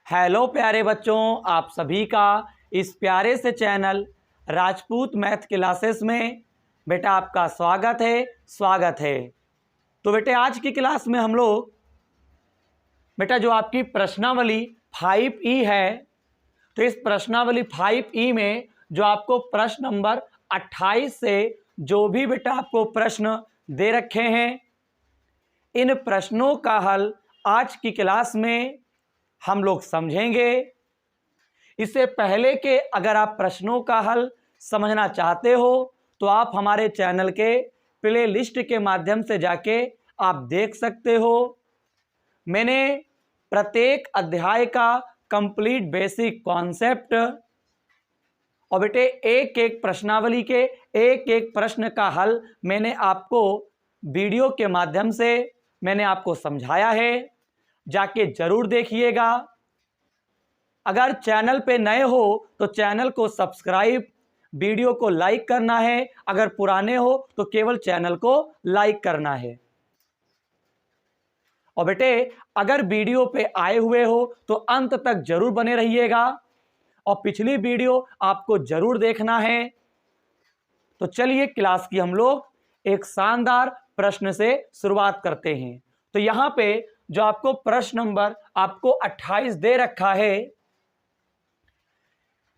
Hello प्यारे बच्चों, आप सभी का इस प्यारे से चैनल राजपूत मैथ क्लासेस में बेटा आपका स्वागत है। तो बेटे आज की क्लास में हम लोग बेटा जो आपकी प्रश्नावली 5E है, तो इस प्रश्नावली 5E में जो आपको प्रश्न नंबर 28 से जो भी बेटा आपको प्रश्न दे रखे हैं, इन प्रश्नों का हल आज की क्लास में हम लोग समझेंगे। इससे पहले के अगर आप प्रश्नों का हल समझना चाहते हो तो आप हमारे चैनल के प्ले लिस्ट के माध्यम से जाके आप देख सकते हो। मैंने प्रत्येक अध्याय का कंप्लीट बेसिक कॉन्सेप्ट और बेटे एक एक प्रश्नावली के एक एक प्रश्न का हल मैंने आपको वीडियो के माध्यम से मैंने आपको समझाया है, जाके जरूर देखिएगा। अगर चैनल पे नए हो तो चैनल को सब्सक्राइब, वीडियो को लाइक करना है। अगर पुराने हो तो केवल चैनल को लाइक करना है। और बेटे अगर वीडियो पे आए हुए हो तो अंत तक जरूर बने रहिएगा और पिछली वीडियो आपको जरूर देखना है। तो चलिए क्लास की हम लोग एक शानदार प्रश्न से शुरुआत करते हैं। तो यहां पे जो आपको प्रश्न नंबर आपको 28 दे रखा है,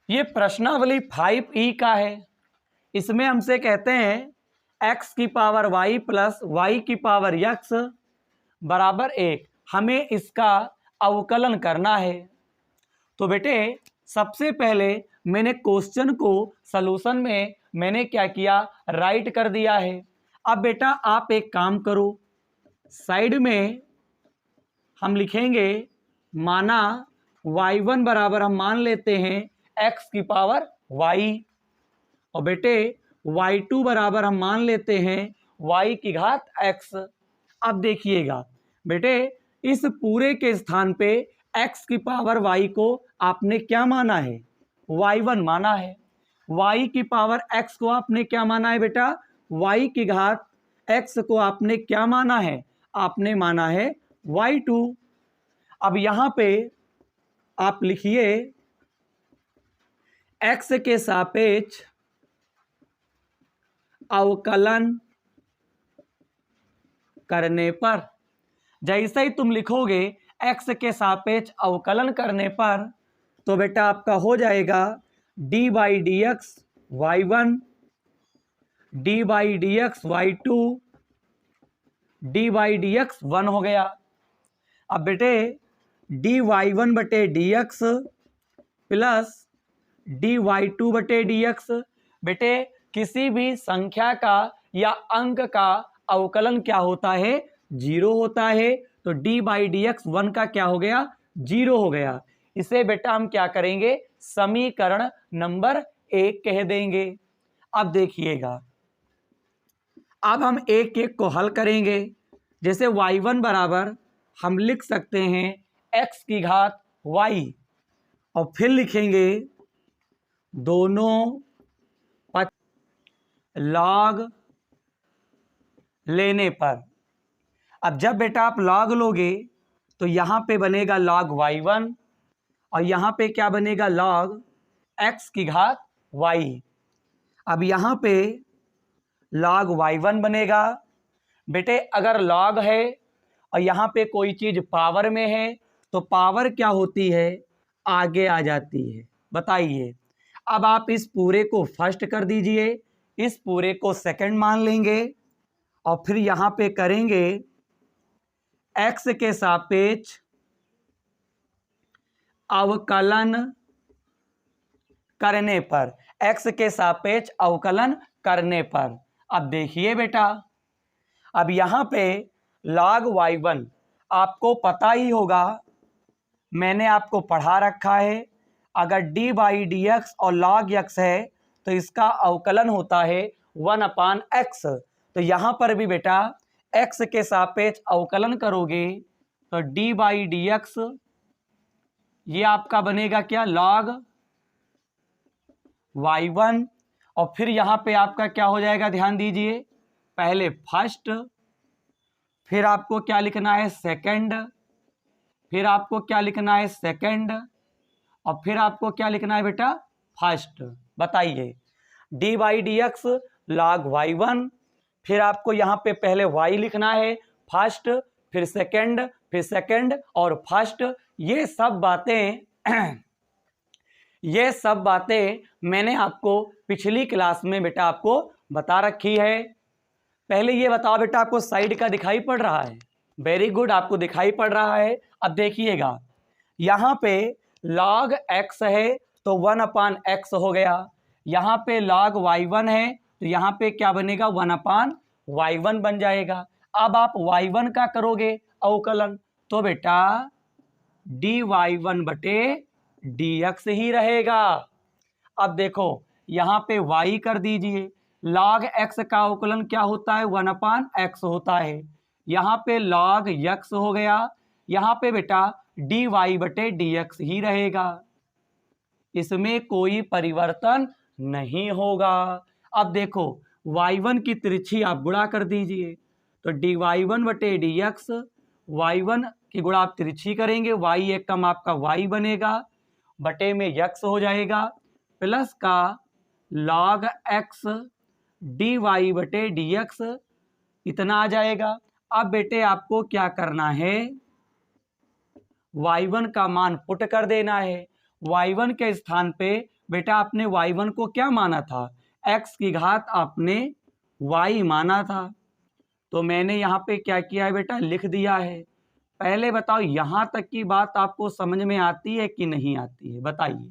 ये प्रश्नावली 5E का है। इसमें हमसे कहते हैं x की पावर y प्लस y की पावर x बराबर 1। हमें इसका अवकलन करना है। तो बेटे सबसे पहले मैंने क्वेश्चन को सॉल्यूशन में मैंने क्या किया, राइट कर दिया है। अब बेटा आप एक काम करो, साइड में हम लिखेंगे माना y1 बराबर हम मान लेते हैं x की पावर y, और बेटे y2 बराबर हम मान लेते हैं y की घात x। अब देखिएगा बेटे इस पूरे के स्थान पे x की पावर y को आपने क्या माना है, y1 माना है। y की पावर x को आपने क्या माना है बेटा, y की घात x को आपने क्या माना है, आपने माना है y2। अब यहां पे आप लिखिए x के सापेक्ष अवकलन करने पर, जैसे ही तुम लिखोगे x के सापेक्ष अवकलन करने पर, तो बेटा आपका हो जाएगा D by D x y1, D by D x y2, D by D x 1 हो गया। अब बेटे डी y1 बटे D x plus D y2 बटे डी एक्स, बेटे किसी भी संख्या का या अंक का अवकलन क्या होता है, 0 होता है। तो डी बाई डी एक्स 1 का क्या हो गया, 0 हो गया। इसे बेटा हम क्या करेंगे, समीकरण नंबर 1 कह देंगे। अब देखिएगा अब हम एक एक को हल करेंगे। जैसे y1 बराबर हम लिख सकते हैं x की घात y, और फिर लिखेंगे दोनों लॉग लेने पर। अब जब बेटा आप लॉग लोगे तो यहां पे बनेगा लॉग y1 और यहां पे क्या बनेगा, लॉग x की घात y। अब यहां पे लॉग y1 बनेगा। बेटे अगर लॉग है और यहां पे कोई चीज पावर में है तो पावर क्या होती है, आगे आ जाती है। बताइए, अब आप इस पूरे को फर्स्ट कर दीजिए, इस पूरे को सेकंड मान लेंगे और फिर यहां पे करेंगे x के सापेक्ष अवकलन करने पर, x के सापेक्ष अवकलन करने पर। अब देखिए बेटा, अब यहां पे log y1 आपको पता ही होगा, मैंने आपको पढ़ा रखा है। अगर d बाई डी एक्स और log x है तो इसका अवकलन होता है 1/x। तो यहां पर भी बेटा x के सापेक्ष अवकलन करोगे तो d बाई डी एक्स ये आपका बनेगा क्या, log y1, और फिर यहां पे आपका क्या हो जाएगा, ध्यान दीजिए, पहले फर्स्ट, फिर आपको क्या लिखना है, सेकंड, फिर आपको क्या लिखना है सेकंड, और फिर आपको क्या लिखना है बेटा फर्स्ट। बताइए d y d x log y one, फिर आपको यहाँ पे पहले वाई लिखना है फर्स्ट, फिर सेकंड और फर्स्ट। ये सब बातें मैंने आपको पिछली क्लास में बेटा आपको बता रखी है। पहले ये बताओ बेटा आपको साइड का दिखाई पड़ रहा है? वेरी गुड, आपको दिखाई पड़ रहा है। अब देखिएगा यहाँ पे log x है तो 1/x हो गया, यहाँ पे log y1 है तो यहाँ पे क्या बनेगा 1/y1 बन जाएगा। अब आप y1 का करोगे अवकलन तो बेटा dy1 बटे dx ही रहेगा। अब देखो यहाँ पे y कर दीजिए, log x का अवकलन क्या होता है 1/x होता है, यहाँ पे log x हो गया, यहाँ पे बेटा dy बटे dx ही रहेगा, इसमें कोई परिवर्तन नहीं होगा। अब देखो y1 की तिरछी आप गुणा कर दीजिए तो dy1 बटे dx, y1 की गुणा आप तिरछी करेंगे, y एक कम आपका y बनेगा, बटे में x हो जाएगा, प्लस का log x dy बटे dx इतना आ जाएगा। अब बेटे आपको क्या करना है y1 का मान पुट कर देना है। y1 के स्थान पे बेटा आपने y1 को क्या माना था, x की घात आपने y माना था, तो मैंने यहाँ पे क्या किया है बेटा लिख दिया है। पहले बताओ यहाँ तक की बात आपको समझ में आती है कि नहीं आती है? बताइए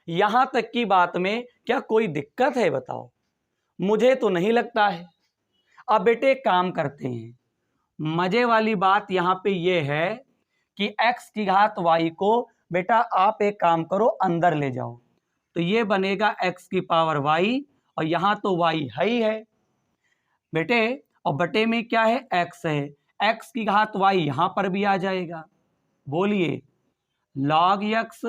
यहाँ तक की बात में क्या कोई दिक्कत है? बताओ, मुझे तो नहीं लगता है। अब बेटे काम करते हैं, मजे वाली बात यहाँ पे ये है कि x की घात y को बेटा आप एक काम करो अंदर ले जाओ, तो ये बनेगा x की पावर y, और यहाँ तो y है ही है बेटे, और बटे में क्या है x है, x की घात y यहाँ पर भी आ जाएगा। बोलिए log x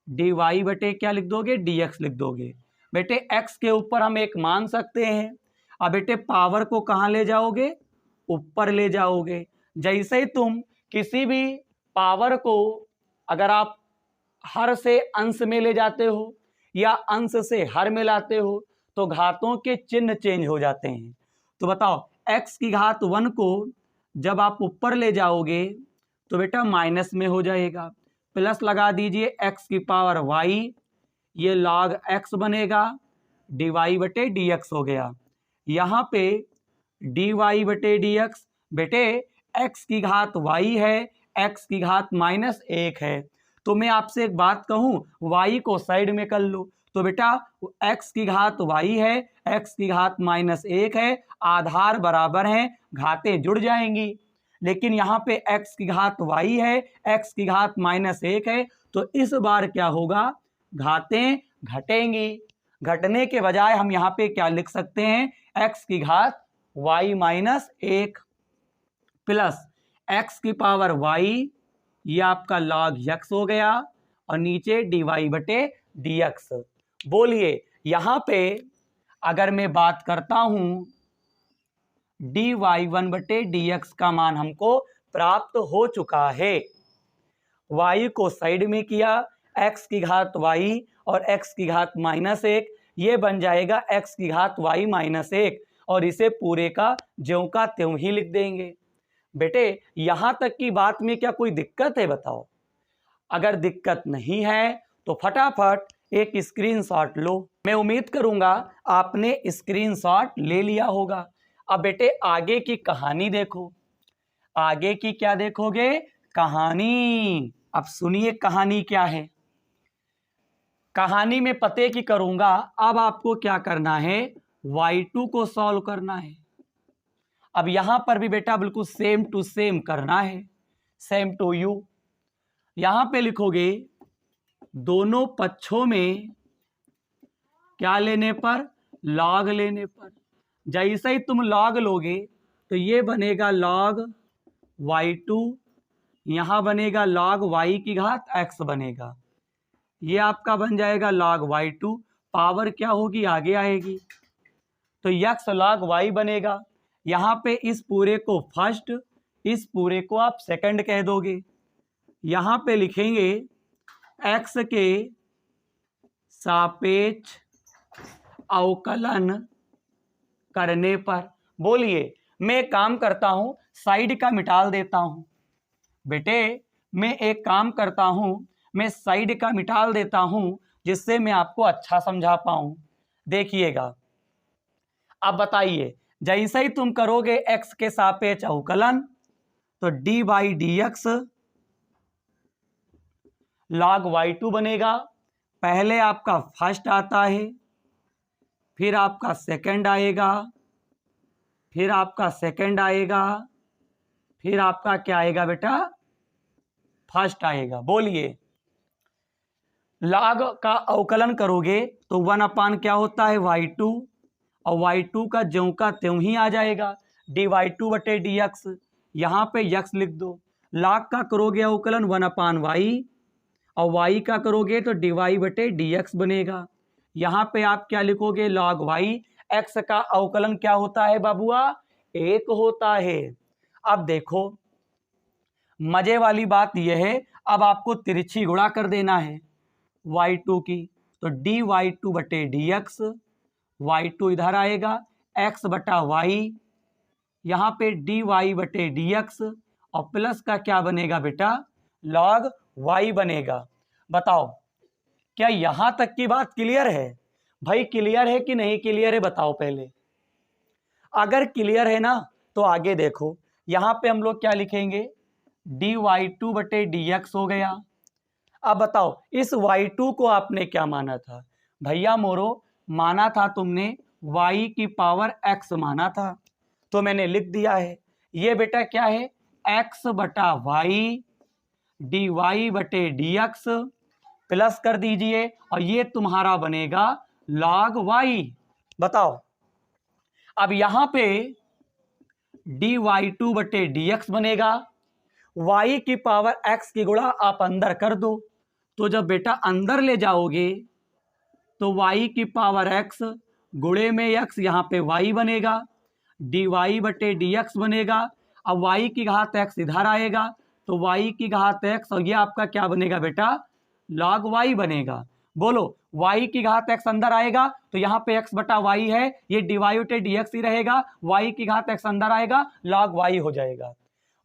dy बटे क्या लिख दोगे dx लिख दोगे। बेटे x के ऊपर हम एक मान सकते हैं, अब बेटे पावर को कहाँ ले जाओगे, ऊपर ले जाओगे। जैसे ही तुम किसी भी पावर को अगर आप हर से अंश में ले जाते हो या अंश से हर में लाते हो तो घातों के चिन्ह चेंज हो जाते हैं। तो बताओ x की घात 1 को जब आप ऊपर ले जाओगे तो बेटा माइनस में हो जाएगा, प्लस लगा दीजिए x की पावर y, ये log x बनेगा, dy बटे dx हो गया, यहाँ पे dy बटे dx बेटे x की घात y है, x की घात -1 है, तो मैं आपसे एक बात कहूँ y को साइड में कर लो, तो बेटा x की घात y है, x की घात -1 है, आधार बराबर हैं, घातें जुड़ जाएंगी। लेकिन यहाँ पे x की घात y है, x की घात -1 है, तो इस बार क्या होगा घातें घटेंगी। घटने के बजाय हम यहाँ पे क्या लिख सकते हैं x की घात y -1 प्लस x की पावर y, ये आपका log x हो गया, और नीचे dy बटे dx। बोलिए यहाँ पे अगर मैं बात करता हूँ dy1 बटे dx का मान हमको प्राप्त हो चुका है, y को साइड में किया, x की घात y और x की घात -1, ये बन जाएगा x की घात y -1, और इसे पूरे का ज्यों का त्यों ही लिख देंगे। बेटे यहाँ तक की बात में क्या कोई दिक्कत है? बताओ, अगर दिक्कत नहीं है तो फटाफट एक स्क्रीनशॉट लो। मैं उम्मीद करूंगा आपने स्क्रीनशॉट ले लिया होगा। अब बेटे आगे की कहानी देखो, आगे की क्या देखोगे कहानी। अब सुनिए कहानी क्या है, कहानी में पते की करूंगा। अब आपको क्या करना है y2 को सॉल्व करना है। अब यहां पर भी बेटा बिल्कुल सेम टू सेम करना है, सेम टू यू। यहां पे लिखोगे दोनों पक्षों में क्या लेने पर, लॉग लेने पर। जैसे ही तुम लॉग लोगे तो ये बनेगा log y2, यहाँ बनेगा log y की घात x बनेगा, ये आपका बन जाएगा log y2, पावर क्या होगी आगे आएगी तो x log y बनेगा। यहाँ पे इस पूरे को फर्स्ट, इस पूरे को आप सेकंड कह दोगे। यहां पे लिखेंगे एक्स के सापेक्ष अवकलन करने पर। बोलिए, मैं एक काम करता हूं, साइड का मिटाल देता हूं। बेटे, मैं एक काम करता हूं, मैं साइड का मिटाल देता हूं, जिससे मैं आपको अच्छा समझा पाऊं। देखिएगा, अब बताइए, जैसे ही तुम करोगे एक्स के सापेक्ष अवकलन, तो D by D x log y2 बनेगा। पहले आपका फर्स्ट आता है, फिर आपका सेकंड आएगा, फिर आपका सेकंड आएगा, फिर आपका क्या आएगा बेटा, फर्स्ट आएगा। बोलिए, लॉग का अवकलन करोगे तो 1 क्या होता है, y2, और y2 का ज्यों का त्यों ही आ जाएगा, डी वाई टू बटे डी एक्स। यहाँ पे यक्स लिख दो। लॉग का करोगे अवकलन 1/y, और y का करोगे तो डी वाई बटे डी एक्स बनेगा। यहाँ पे आप क्या लिखोगे, लॉग y। एक्स का अवकलन क्या होता है बाबुआ, 1 होता है। अब देखो, मजे वाली बात यह है, अब आपको तिरछी गुणा कर देना है y2 की, तो डी वाई टू बटे डी एक्स, y2 इधर आएगा, x बटा y, यहाँ पे डी वाई बटे डी एक्स, और प्लस का क्या बनेगा बेटा, लॉग y बनेगा। बताओ, क्या यहां तक की बात क्लियर है? भाई क्लियर है कि नहीं क्लियर है, बताओ पहले। अगर क्लियर है ना, तो आगे देखो, यहां पे हम लोग क्या लिखेंगे, डी वाई टू बटे डी एक्स हो गया। अब बताओ, इस y2 को आपने क्या माना था भैया मोरो, माना था तुमने y की पावर x माना था, तो मैंने लिख दिया है। ये बेटा क्या है, x बटा y डी वाई बटे डी एक्स, प्लस कर दीजिए, और ये तुम्हारा बनेगा log y। बताओ, अब यहां पे डी वाई टू बटे डी एक्स बनेगा, y की पावर x की गुणा आप अंदर कर दो, तो जब बेटा अंदर ले जाओगे तो y की पावर x गुणे में x, यहाँ पे y बनेगा, डी वाई बटे डी एक्स बनेगा। अब y की घात x इधर आएगा, तो y की घात x, और ये आपका क्या बनेगा बेटा, log y बनेगा। बोलो, y की घात x अंदर आएगा तो यहाँ पे x बटा y है, ये डी वाई बटे डी एक्स ही रहेगा, y की घात x अंदर आएगा, log y हो जाएगा।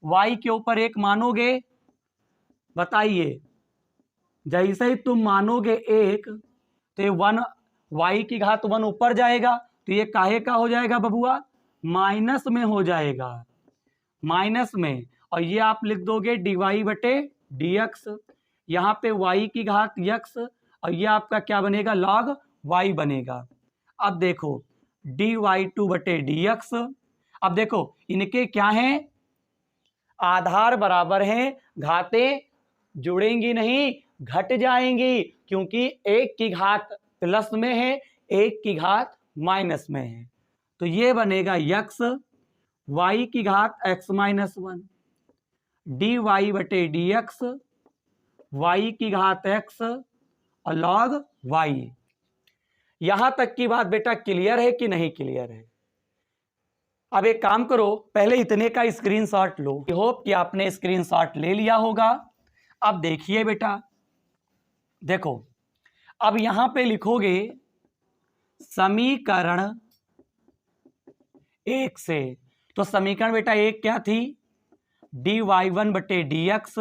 y के ऊपर 1 मानोगे, बताइए, जैसे ही तुम मानोगे 1, तो ये 1, y की घात 1 ऊपर जाएगा, तो ये काहे का हो जाएगा बबुआ, माइनस में हो जाएगा, माइनस में। और ये आप लिख दोगे डी वाई बटे डी एक्स, यहाँ पे y की घात x, और ये आपका क्या बनेगा, log y बनेगा। अब देखो, डी वाई टू बटे डी एक्स, अब देखो इनके क्या हैं, आधार बराबर हैं, घातें जुड़ेंगी नहीं, घट जाएंगी, क्योंकि 1 की घात प्लस में है, 1 की घात माइनस में है। तो ये बनेगा x y की घात x माइनस 1 डी वाई बटे डी एक्स, y की घात x और log y। यहां तक की बात बेटा क्लियर है कि नहीं क्लियर है? अब एक काम करो, पहले इतने का स्क्रीनशॉट लो। आई होप कि आपने स्क्रीनशॉट ले लिया होगा। अब देखिए बेटा, देखो, अब यहां पे लिखोगे समीकरण 1 से, तो समीकरण बेटा 1 क्या थी, डी वाई वन बटे D x,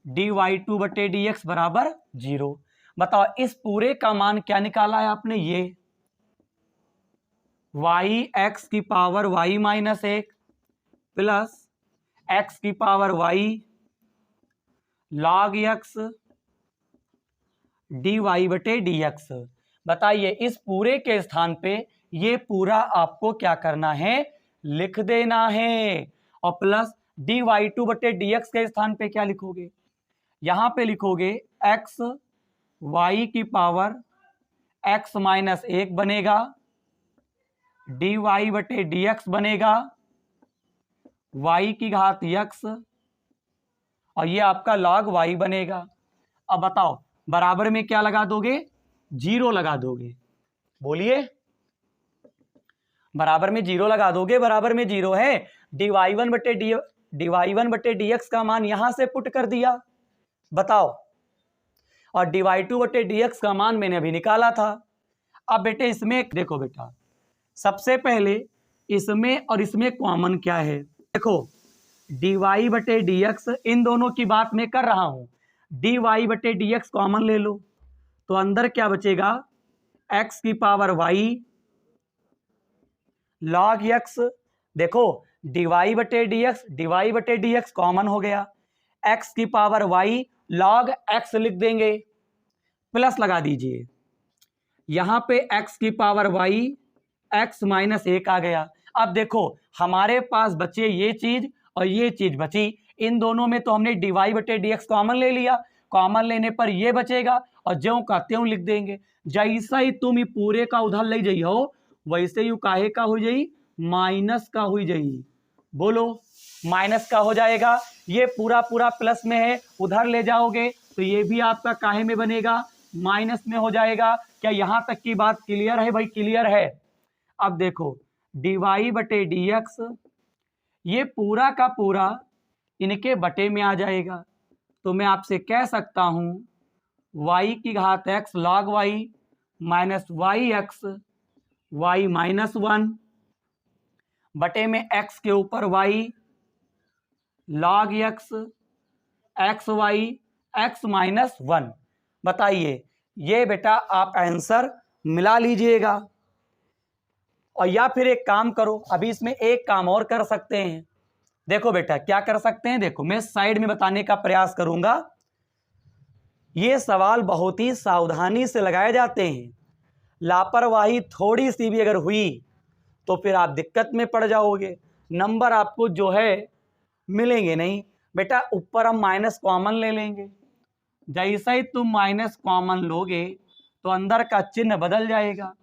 D y two बटे डी एक्स बराबर 0। बताओ, इस पूरे का मान क्या निकाला है आपने, ये वाई एक्स की power Y minus 1 plus X की power Y log x D Y बटे डी एक्स। बताइए, इस पूरे के स्थान पे ये पूरा आपको क्या करना है, लिख देना है, और प्लस डी वाई टू बटे डी एक्स के स्थान पे क्या लिखोगे, यहां पे लिखोगे एक्स वाई की पावर एक्स माइनस 1 बनेगा, डी वाई बटे डी एक्स बनेगा, वाई की घात एक्स, और ये आपका log y बनेगा। अब बताओ, बराबर में क्या लगा दोगे, 0 लगा दोगे। बोलिए, बराबर में जीरो लगा दोगे, बराबर में जीरो है, dy1/dx का मान यहां से पुट कर दिया, बताओ, और dy2/dx का मान मैंने अभी निकाला था। अब बेटे इसमें देखो बेटा, सबसे पहले इसमें और इसमें कॉमन क्या है, देखो dy/dx, इन दोनों की बात मैं कर रहा हूं, dy/dx कॉमन ले लो तो अंदर क्या बचेगा, x की पावर y log x, देखो dy/dx कॉमन हो गया, x की पावर y log x लिख देंगे, प्लस लगा दीजिए, यहां पे x की पावर y x माइनस 1 आ गया। अब देखो हमारे पास बचे ये चीज और ये चीज बची, इन दोनों में तो हमने dy/dx कॉमन ले लिया, कॉमन लेने पर ये बचेगा और ज्यों का त्यों लिख देंगे। जैसा ही तुम ये पूरे का उधर ले जाइ हो वैसे यू काहे का हो जाई, माइनस का हो जाई, बोलो माइनस का हो जाएगा, ये पूरा पूरा प्लस में है, उधर ले जाओगे तो ये भी आपका काहे में बनेगा, माइनस में हो जाएगा। क्या यहां तक की बात क्लियर है भाई, क्लियर है। अब देखो dy/dx ये पूरा का पूरा इनके बटे में आ जाएगा, तो मैं आपसे कह सकता हूं y की घात x log y minus yx y minus 1 बटे में x के ऊपर y log x y x minus 1। बताइए, ये बेटा आप आंसर मिला लीजिएगा। और या फिर एक काम करो, अभी इसमें एक काम और कर सकते हैं, देखो बेटा क्या कर सकते हैं, देखो मैं साइड में बताने का प्रयास करूंगा। ये सवाल बहुत ही सावधानी से लगाए जाते हैं, लापरवाही थोड़ी सी भी अगर हुई तो फिर आप दिक्कत में पड़ जाओगे, नंबर आपको जो है मिलेंगे नहीं। बेटा ऊपर हम माइनस कॉमन ले लेंगे, जैसा ही तुम माइनस कॉमन लोगे तो अंदर का चिन्ह बदल जाएगा,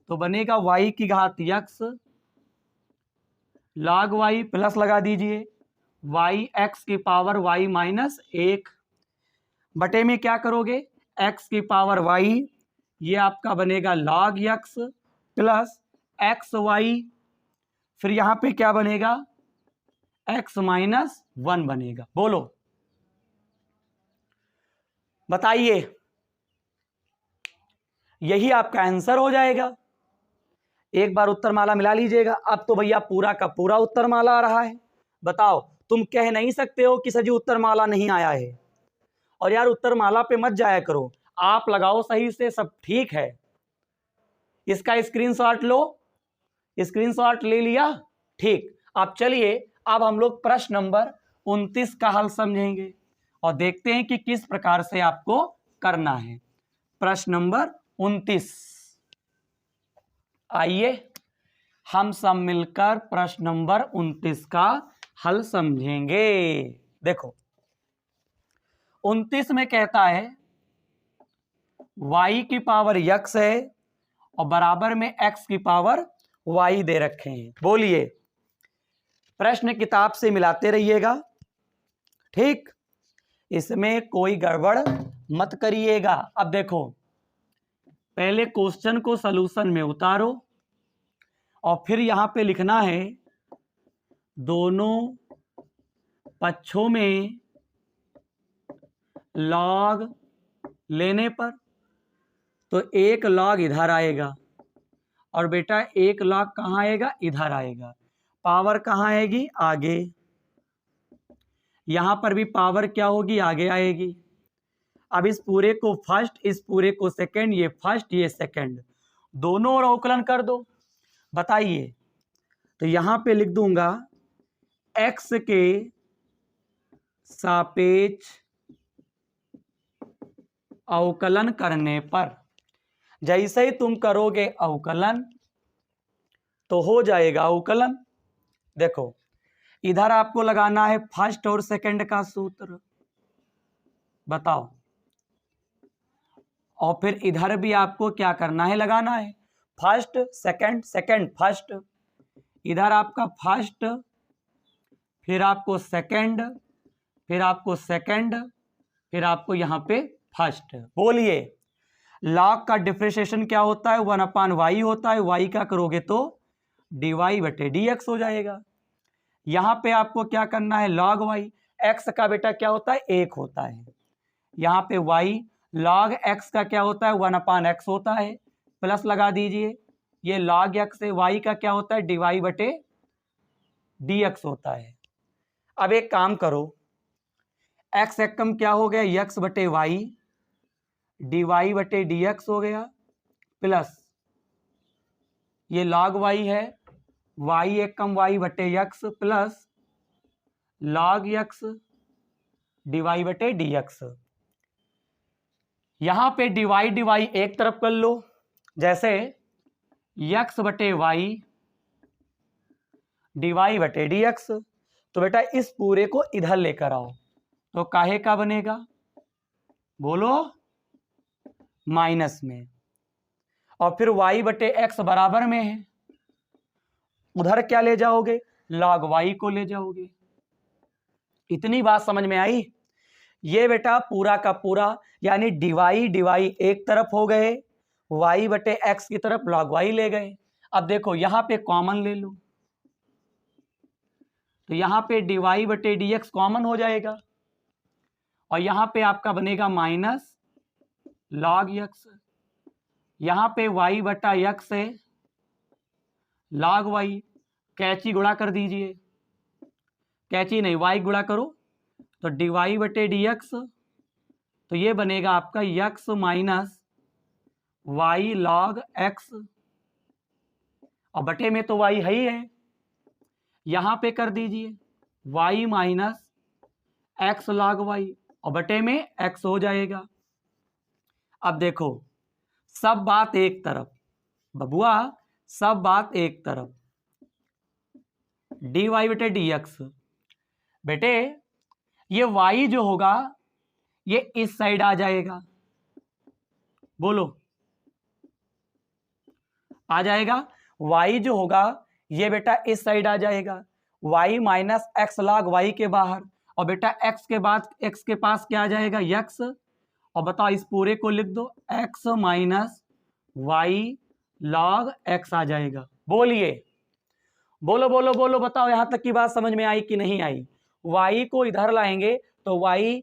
तो बनेगा y की घात x log y प्लस लगा दीजिए y x की पावर y माइनस 1 बटे में क्या करोगे, x की पावर y ये आपका बनेगा log x plus x y, फिर यहां पे क्या बनेगा, x माइनस 1 बनेगा। बोलो बताइए, यही आपका आंसर हो जाएगा। एक बार उत्तर माला मिला लीजिएगा। अब तो भैया पूरा का पूरा उत्तर माला आ रहा है, बताओ तुम कह नहीं सकते हो कि सर जी उत्तर माला नहीं आया है। और यार उत्तर माला पे मत जाया करो, आप लगाओ सही से, सब ठीक है। इसका स्क्रीनशॉट लो, स्क्रीनशॉट ले लिया, ठीक। अब चलिए, अब हम लोग प्रश्न नंबर 29 का हल समझेंगे और देखते हैं कि किस प्रकार से आपको करना है। प्रश्न नंबर 29, आइए हम सब मिलकर प्रश्न नंबर 29 का हल समझेंगे। देखो 29 में कहता है y की पावर x है और बराबर में x की पावर y दे रखे हैं। बोलिए, प्रश्न किताब से मिलाते रहिएगा, ठीक, इसमें कोई गड़बड़ मत करिएगा। अब देखो पहले क्वेश्चन को सॉल्यूशन में उतारो और फिर यहां पे लिखना है दोनों पक्षों में लॉग लेने पर, तो एक लॉग इधर आएगा और बेटा एक लॉग कहाँ आएगा, इधर आएगा। पावर कहाँ आएगी, आगे, यहां पर भी पावर क्या होगी, आगे आएगी। अब इस पूरे को फर्स्ट, इस पूरे को सेकंड, ये फर्स्ट ये सेकंड, दोनों और अवकलन कर दो। बताइए, तो यहां पे लिख दूंगा x के सापेक्ष अवकलन करने पर, जैसे ही तुम करोगे अवकलन तो हो जाएगा अवकलन। देखो इधर आपको लगाना है फर्स्ट और सेकंड का सूत्र, बताओ, और फिर इधर भी आपको क्या करना है, लगाना है फर्स्ट सेकंड, सेकंड फर्स्ट, इधर आपका फर्स्ट, फिर आपको सेकंड, फिर आपको सेकंड, फिर आपको यहां पे फर्स्ट। बोलिए, लॉग का डिफरेंशिएशन क्या होता है, 1/y होता है, y का करोगे तो डी वाई बटे डी एक्स हो जाएगा। यहाँ पे आपको क्या करना है, लॉग वाई, एक्स का बेटा क्या होता है, 1 होता है। यहाँ पे वाई लॉग एक्स का क्या होता है, 1/x होता है, प्लस लगा दीजिए। ये लॉग एक्स है, वाई का क्या होता है, डी वाई बटे डी एक्स होता है। अब एक काम करो, एक्स एकम क्या हो गया, एक्स बटे वाई, डी वाई बटे डी एक्स हो गया, प्लस ये लॉग वाई है, वाई एकम वाई बटे x, plus log x D Y बटे डी एक्स। यहां पे डिवाई डिवाई एक तरफ कर लो, जैसे एक्स बटे वाई डी वाई बटे डी एक्स। तो बेटा इस पूरे को इधर लेकर आओ, तो काहे का बनेगा, बोलो, माइनस में। और फिर y बटे एक्स बराबर में है, उधर क्या ले जाओगे, log y को ले जाओगे। इतनी बात समझ में आई। ये बेटा पूरा का पूरा यानी डिवाई डिवाई एक तरफ हो गए, y बटे एक्स की तरफ log y ले गए। अब देखो यहां पे कॉमन ले लो, तो यहां पे डिवाई बटे डी एक्स कॉमन हो जाएगा, और यहां पे आपका बनेगा माइनस log x। यहां पे y बटा x है log y, कैची गुणा कर दीजिए, कैची नहीं y गुणा करो, तो डी वाई बटे डी एक्स, तो ये बनेगा आपका x minus y log x, और बटे में तो y है ही है, यहां पे कर दीजिए y minus x log y, और बटे में x हो जाएगा। अब देखो सब बात एक तरफ, बबुआ सब बात एक तरफ, डी वाई बटे डी एक्स। बेटे ये y जो होगा ये इस साइड आ जाएगा, बोलो आ जाएगा, y जो होगा ये बेटा इस साइड आ जाएगा, y minus x log y के बाहर, और बेटा x के बाद x के पास क्या आ जाएगा, x, और बताओ इस पूरे को लिख दो, x minus y log x आ जाएगा। बोलिए, बोलो बोलो बोलो, बताओ यहां तक की बात समझ में आई कि नहीं आई। y को इधर लाएंगे तो y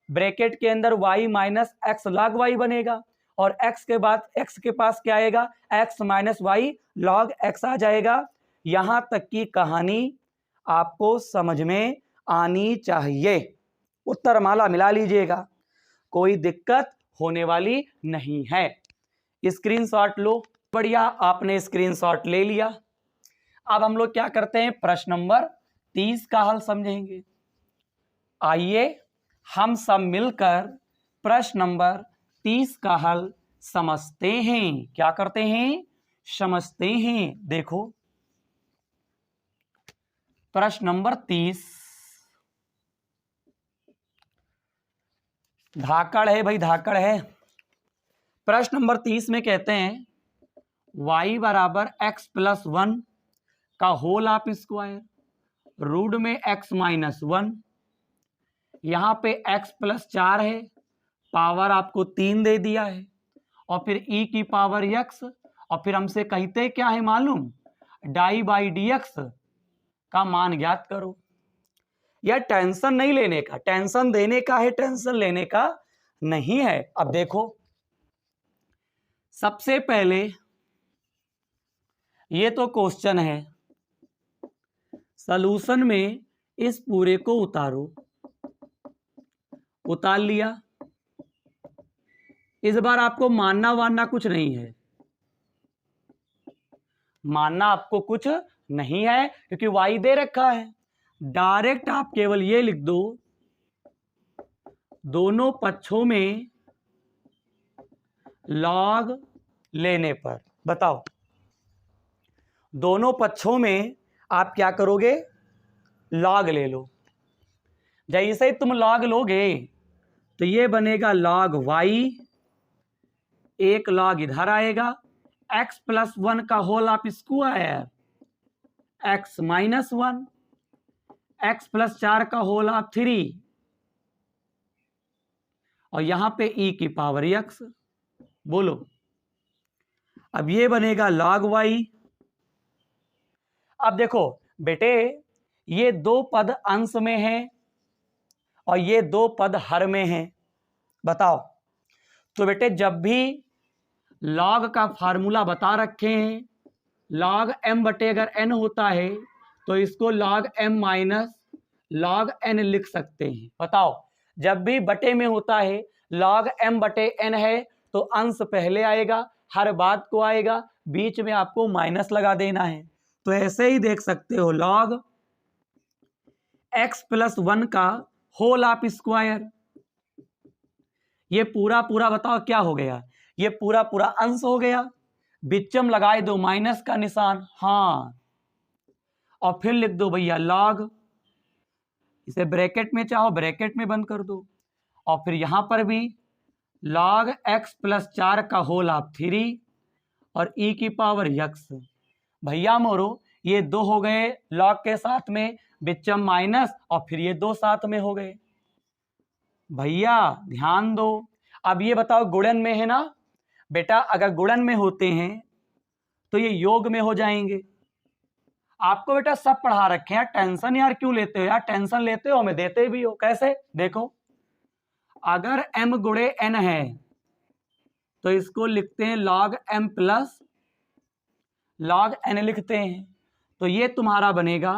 ब्रैकेट के अंदर y minus x log y बनेगा, और x के बाद x के पास क्या आएगा, x minus y log x आ जाएगा। यहां तक की कहानी आपको समझ में आनी चाहिए, उत्तरमाला मिला लीजिएगा, कोई दिक्कत होने वाली नहीं है। स्क्रीनशॉट लो, बढ़िया आपने स्क्रीनशॉट ले लिया। अब हम लोग क्या करते हैं, प्रश्न नंबर 30 का हल समझेंगे। आइए हम सब मिलकर प्रश्न नंबर 30 का हल समझते हैं। क्या करते हैं, समझते हैं। देखो प्रश्न नंबर 30, धाकड़ है भाई, धाकड़ है। प्रश्न नंबर 30 में कहते हैं y बराबर x प्लस 1 का होल ऑफ स्क्वायर, रूट में x माइनस 1, यहां पे x प्लस 4 है, पावर आपको 3 दे दिया है, और फिर e की पावर x, और फिर हमसे कहते क्या है मालूम, डाई बाई डी एक्स का मान ज्ञात करो। यह टेंशन नहीं लेने का, टेंशन देने का है, टेंशन लेने का नहीं है। अब देखो सबसे पहले ये तो क्वेश्चन है, सॉल्यूशन में इस पूरे को उतारो, उतार लिया। इस बार आपको मानना वानना कुछ नहीं है, मानना आपको कुछ नहीं है क्योंकि y दे रखा है। डायरेक्ट आप केवल ये लिख दो, दोनों पक्षों में log लेने पर, बताओ दोनों पक्षों में आप क्या करोगे, log ले लो। जैसे ही तुम log लोगे तो ये बनेगा log y, एक log इधर आएगा, x प्लस 1 का whole of square, x minus 1, x plus 4 का होल ऑफ 3, और यहां पे e की पावर x। बोलो अब ये बनेगा log y, अब देखो बेटे, ये दो पद अंश में हैं और ये दो पद हर में हैं। बताओ, तो बेटे जब भी लॉग का फार्मूला बता रखे हैं, लॉग m बटे अगर n होता है तो इसको log m minus log n लिख सकते हैं। बताओ, जब भी बटे में होता है log m बटे n है तो अंश पहले आएगा, हर बात को आएगा, बीच में आपको माइनस लगा देना है। तो ऐसे ही देख सकते हो log x प्लस 1 का होल ऑफ स्क्वायर, ये पूरा पूरा बताओ क्या हो गया, ये पूरा पूरा अंश हो गया, बिच्चम लगाए दो माइनस का निशान, हाँ, और फिर लिख दो भैया log, इसे ब्रैकेट में चाहो ब्रैकेट में बंद कर दो, और फिर यहां पर भी log x प्लस 4 का होल ऑफ 3 और e की पावर x। भैया मोरो ये दो हो गए log के साथ में, बिच्चम माइनस, और फिर ये दो साथ में हो गए। भैया ध्यान दो, अब ये बताओ गुणन में है ना बेटा, अगर गुणन में होते हैं तो ये योग में हो जाएंगे। आपको बेटा सब पढ़ा रखे हैं, टेंशन यार क्यों लेते हो यार, टेंशन लेते हो हमें देते भी हो। कैसे, देखो अगर m गुणे n है तो इसको लिखते हैं log m plus log n लिखते हैं, तो ये तुम्हारा बनेगा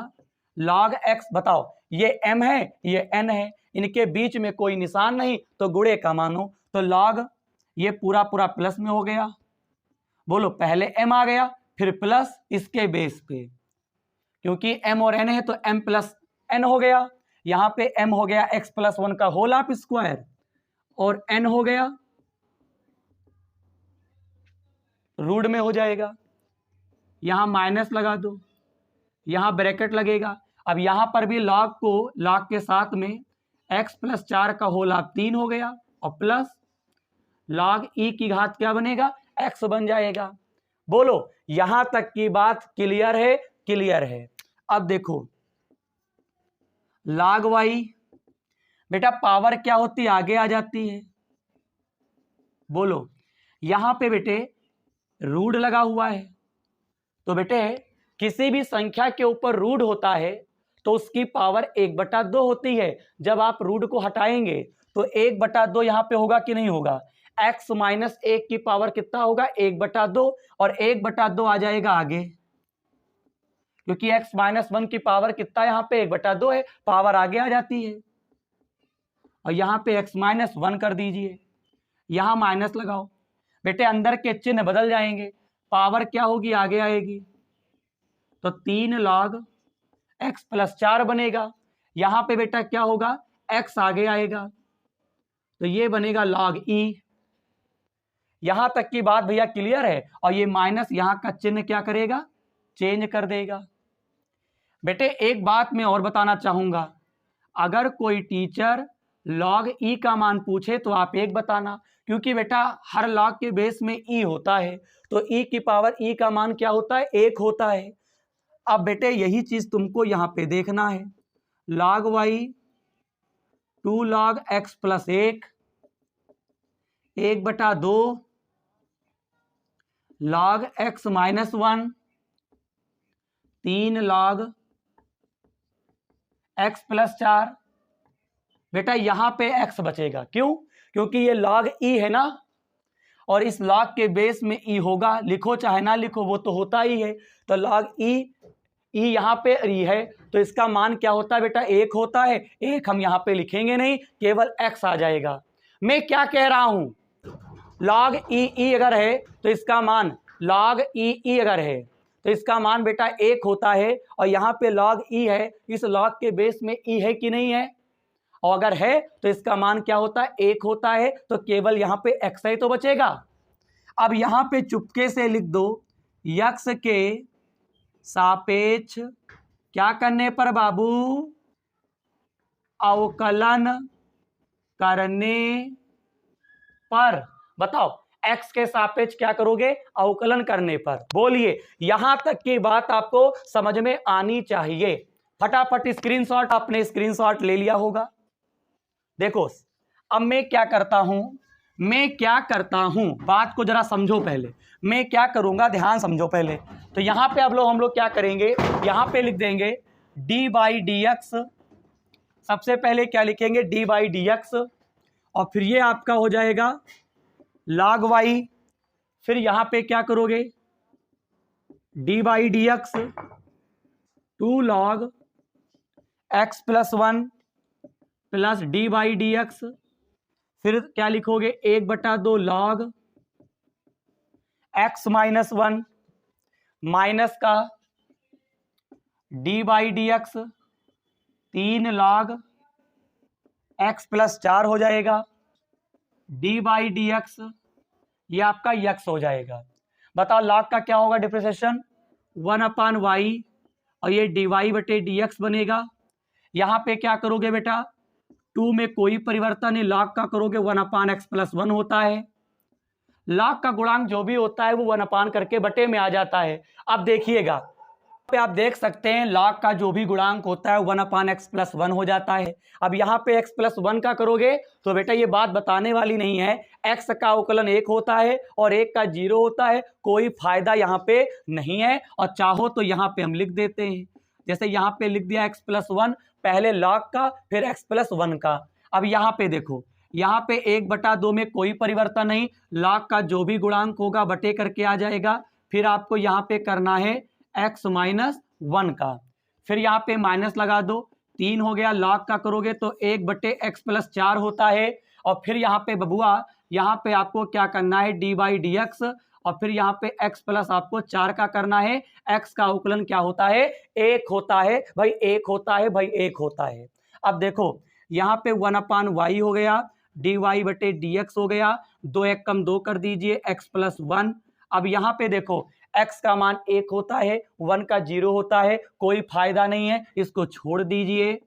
log x। बताओ ये m है ये n है, इनके बीच में कोई निशान नहीं तो गुणे का मानो, तो log ये पूरा पूरा प्लस में हो गया। बोलो पहले m आ गया फिर प्लस इसके बेस पे, क्योंकि m और n है तो m प्लस n हो गया, यहां पे m हो गया x प्लस 1 का होल ऑफ स्क्वायर और n हो गया रूट में हो जाएगा, यहां माइनस लगा दो, यहां ब्रैकेट लगेगा। अब यहां पर भी log को log के साथ में x प्लस 4 का होल ऑफ 3 हो गया और प्लस log e की घात क्या बनेगा, x बन जाएगा। बोलो यहां तक की बात क्लियर है, क्लियर है। अब देखो log y, बेटा पावर क्या होती है, आगे आ जाती है। बोलो यहां पे बेटे रूट लगा हुआ है, तो बेटे किसी भी संख्या के ऊपर रूट होता है तो उसकी पावर 1/2 होती है। जब आप रूट को हटाएंगे तो 1/2 यहां पे होगा कि नहीं होगा, x माइनस 1 की पावर कितना होगा 1/2, और 1/2 आ जाएगा आगे, क्योंकि x माइनस 1 की पावर कितना यहां पे 1/2 है, पावर आगे आ जाती है। और यहां पे x माइनस 1 कर दीजिए, यहां माइनस लगाओ, बेटे अंदर के चिन्ह बदल जाएंगे, पावर क्या होगी आगे आएगी, तो 3 log x प्लस 4 बनेगा। यहां पे बेटा क्या होगा, x आगे आएगा, तो ये बनेगा log e। यहां तक की बात भैया क्लियर है, और ये माइनस यहां का चिन्ह क्या करेगा, चेंज कर देगा। बेटे एक बात मैं और बताना चाहूंगा, अगर कोई टीचर log e का मान पूछे तो आप 1 बताना, क्योंकि बेटा हर log के बेस में e होता है, तो e की पावर e का मान क्या होता है, 1 होता है। अब बेटे यही चीज तुमको यहां पे देखना है, log y 2 log x plus 1 1/2 log x minus 1 3 log x plus 4। बेटा यहां पे x बचेगा, क्यों, क्योंकि ये log e है ना, और इस log के बेस में e होगा, लिखो चाहे ना लिखो वो तो होता ही है। तो log e यहां पे e है तो इसका मान क्या होता है बेटा, 1 होता है। 1 हम यहां पे लिखेंगे नहीं, केवल x आ जाएगा। मैं क्या कह रहा हूं, log e अगर है तो इसका मान log e अगर है तो इसका मान बेटा 1 होता है, और यहां पे log e है, इस log के बेस में e है कि नहीं है, और अगर है तो इसका मान क्या होता है, 1 होता है, तो केवल यहां पे x ही तो बचेगा। अब यहां पे चुपके से लिख दो x के सापेक्ष क्या करने पर बाबू, अवकलन करने पर। बताओ x के सापेक्ष क्या करोगे, अवकलन करने पर। बोलिए यहां तक की बात आपको समझ में आनी चाहिए। फटाफट स्क्रीनशॉट, आपने स्क्रीनशॉट ले लिया होगा। देखो अब मैं क्या करता हूं, मैं क्या करता हूं, बात को जरा समझो पहले। मैं क्या करूंगा, ध्यान समझो पहले। तो यहां पे अब हम लोग क्या करेंगे, यहां पे लिख देंगे डी बाई डी एक्स। सबसे पहले क्या लिखेंगे, डी बाई डी एक्स, और फिर ये आपका हो जाएगा लॉग वाई। फिर यहां पे क्या करोगे, D by D x 2 log x plus 1 plus D by D x. फिर क्या लिखोगे, 1/2 लॉग एक्स माइनस 1 माइनस का D by D x 3 log x plus 4 हो जाएगा, डी बाई डी एक्स ये आपका यक्स हो जाएगा। बताओ लॉग का क्या होगा डिप्रिसिएशन, 1/y, और ये डी वाई बटे डी एक्स बनेगा। यहां पे क्या करोगे बेटा, 2 में कोई परिवर्तन नहीं, लॉग का करोगे 1/x प्लस 1 होता है। लॉग का गुणांक जो भी होता है वो 1 करके बटे में आ जाता है। अब देखिएगा पे आप देख सकते हैं लॉग का जो भी गुणांक होता है 1/x प्लस 1 हो जाता है। अब यहाँ पे x प्लस 1 का करोगे तो बेटा ये बात बताने वाली नहीं है, x का अवकलन 1 होता है और 1 का 0 होता है, कोई फायदा यहाँ पे नहीं है। और चाहो तो यहाँ पे हम लिख देते हैं, जैसे यहाँ पे लिख दिया x प्लस 1, पहले लॉग का फिर x प्लस 1 का। अब यहाँ पे देखो, यहाँ पे 1/2 में कोई परिवर्तन नहीं, लॉग का जो भी गुणांक होगा बटे करके आ जाएगा। फिर आपको यहाँ पे करना है x माइनस 1 का, फिर यहाँ पे माइनस लगा दो, 3 हो गया। लॉग का करोगे तो 1/x प्लस 4 होता है। और फिर यहाँ पे बबुआ, यहाँ पे आपको क्या करना है, डी बाई डी एक्स, और फिर यहाँ पे x प्लस आपको 4 का करना है। x का अवकलन क्या होता है, 1 होता है भाई, 1 होता है भाई, 1 होता है। अब देखो यहाँ पे 1/y हो गया, डी वाई बटे डी एक्स हो गया, 2 1 कम 2 कर दीजिए, x प्लस 1। अब यहाँ पे देखो x का मान 1 होता है, 1 का 0 होता है, कोई फायदा नहीं है, इसको छोड़ दीजिए।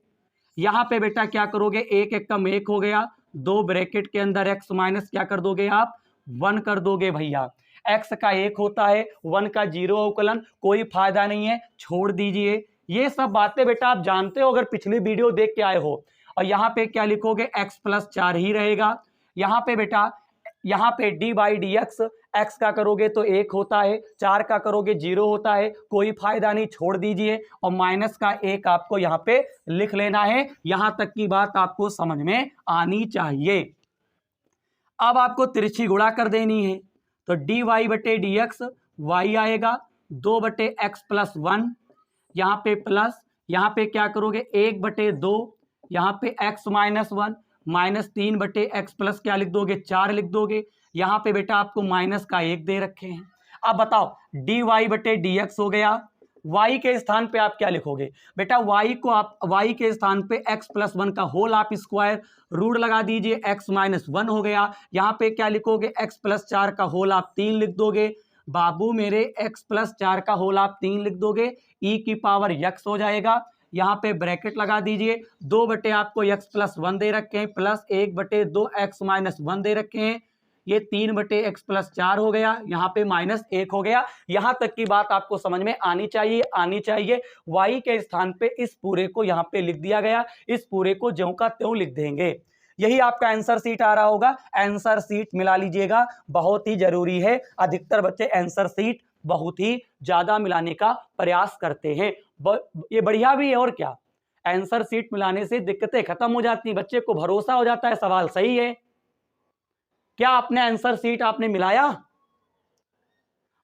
यहाँ पे बेटा क्या करोगे, 1 1 कम 1 हो गया, 2 ब्रैकेट के अंदर x माइनस क्या कर दोगे आप, 1 कर दोगे भैया। x का 1 होता है, 1 का 0 अवकलन, कोई फायदा नहीं है, छोड़ दीजिए। ये सब बातें बेटा आप जानते हो अगर पिछली वीडियो देख के आए हो। और यहाँ पे क्या लिखोगे, x प्लस 4 ही रहेगा। यहाँ पे बेटा, यहाँ पे D by D x, x का करोगे तो 1 होता है, 4 का करोगे 0 होता है, कोई फायदा नहीं, छोड़ दीजिए। और माइनस का 1 आपको यहाँ पे लिख लेना है। यहां तक की बात आपको समझ में आनी चाहिए। अब आपको तिरछी गुणा कर देनी है, तो डी वाई बटे डी एक्स, वाई आएगा 2/x प्लस 1, यहाँ पे प्लस, यहाँ पे क्या करोगे 1/2, यहाँ पे x minus 1 minus 3/x plus क्या लिख दोगे, 4 लिख दोगे। यहाँ पे बेटा आपको माइनस का 1 दे रखे हैं। अब बताओ डी वाई बटे डी एक्स हो गया, y के स्थान पे आप क्या लिखोगे बेटा, y को आप y के स्थान पे x प्लस 1 का होल आप स्क्वायर रूट लगा दीजिए, x माइनस 1 हो गया। यहाँ पे क्या लिखोगे, x प्लस 4 का होल आप 3 लिख दोगे। बाबू मेरे x प्लस 4 का होल आप 3 लिख दोगे, e की पावर x हो जाएगा। यहाँ पे ब्रैकेट लगा दीजिए, 2 बटे आपको x प्लस 1 दे रखे हैं, प्लस 1/2 x माइनस 1 दे रखे हैं, ये 3/x प्लस 4 हो गया, यहाँ पे माइनस 1 हो गया। यहाँ तक की बात आपको समझ में आनी चाहिए। y के स्थान पे इस पूरे को यहाँ पे लिख दिया गया, इस पूरे को ज्यों का त्यों लिख देंगे। यही आपका आंसर शीट आ रहा होगा, आंसर शीट मिला लीजिएगा, बहुत ही जरूरी है। अधिकतर बच्चे आंसर शीट बहुत ही ज्यादा मिलाने का प्रयास करते हैं, ये बढ़िया भी है। और क्या, आंसर शीट मिलाने से दिक्कतें खत्म हो जाती, बच्चे को भरोसा हो जाता है सवाल सही है। क्या आपने आंसर शीट आपने मिलाया,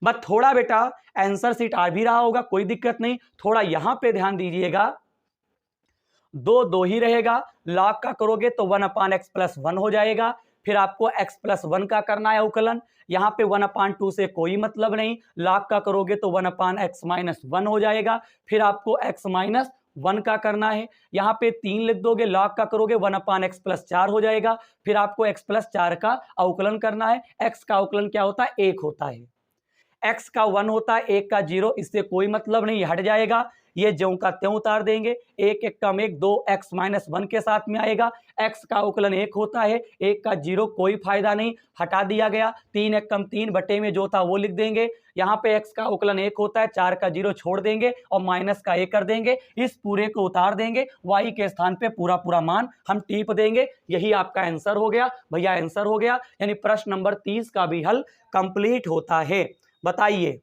बस थोड़ा बेटा आंसर शीट आ भी रहा होगा, कोई दिक्कत नहीं, थोड़ा यहां पे ध्यान दीजिएगा। 2 ही रहेगा, लॉग का करोगे तो 1/x प्लस 1 हो जाएगा। फिर आपको x प्लस 1 का करना है अवकलन, यहाँ पे 1/2 से कोई मतलब नहीं, लॉग का करोगे तो 1/x माइनस 1 हो जाएगा। फिर आपको x माइनस 1 का करना है, यहाँ पे 3 लिख दोगे, लॉग का करोगे 1/x प्लस 4 हो जाएगा। फिर आपको x प्लस 4 का अवकलन करना है, x का अवकलन क्या होता है, 1 होता है। x का 1 होता है, 1 का 0, इससे कोई मतलब नहीं, हट जाएगा। ये ज्यों का त्यों उतार देंगे, 1 1 कम 1, 2x माइनस 1 के साथ में आएगा। x का उकलन 1 होता है, 1 का 0, कोई फायदा नहीं, हटा दिया गया। 3 1 कम 3 बटे में जो था वो लिख देंगे। यहाँ पे x का उकलन 1 होता है, 4 का 0 छोड़ देंगे और माइनस का 1 कर देंगे। इस पूरे को उतार देंगे, y के स्थान पे पूरा पूरा मान हम टीप देंगे। यही आपका आंसर हो गया भैया, आंसर हो गया। यानी प्रश्न नंबर 30 का भी हल कंप्लीट होता है। बताइए।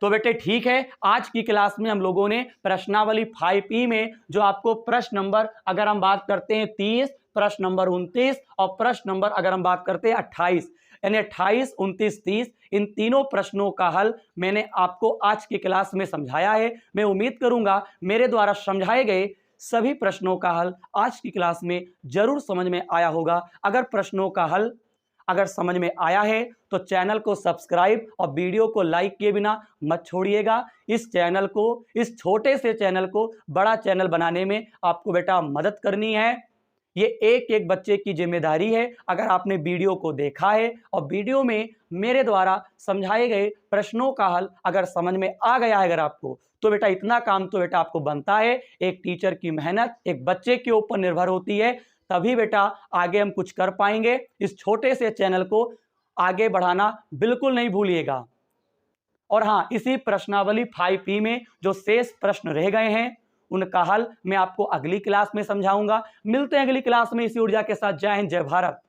तो बेटे ठीक है, आज की क्लास में हम लोगों ने प्रश्नावली 5E में जो आपको प्रश्न नंबर अगर हम बात करते हैं 30, प्रश्न नंबर 29 और प्रश्न नंबर अगर हम बात करते हैं 28, यानी 28, 29, 30, इन तीनों प्रश्नों का हल मैंने आपको आज की क्लास में समझाया है। मैं उम्मीद करूंगा मेरे द्वारा समझाए गए सभी प्रश्नों का हल आज की क्लास में जरूर समझ में आया होगा। अगर प्रश्नों का हल अगर समझ में आया है तो चैनल को सब्सक्राइब और वीडियो को लाइक किए बिना मत छोड़िएगा। इस चैनल को, इस छोटे से चैनल को बड़ा चैनल बनाने में आपको बेटा मदद करनी है। ये एक एक बच्चे की जिम्मेदारी है। अगर आपने वीडियो को देखा है और वीडियो में मेरे द्वारा समझाए गए प्रश्नों का हल अगर समझ में आ गया है अगर आपको, तो बेटा इतना काम तो बेटा आपको बनता है। एक टीचर की मेहनत एक बच्चे के ऊपर निर्भर होती है, तभी बेटा आगे हम कुछ कर पाएंगे। इस छोटे से चैनल को आगे बढ़ाना बिल्कुल नहीं भूलिएगा। और हाँ, इसी प्रश्नावली 5P में जो शेष प्रश्न रह गए हैं उनका हल मैं आपको अगली क्लास में समझाऊंगा। मिलते हैं अगली क्लास में इसी ऊर्जा के साथ। जय हिंद, जय भारत।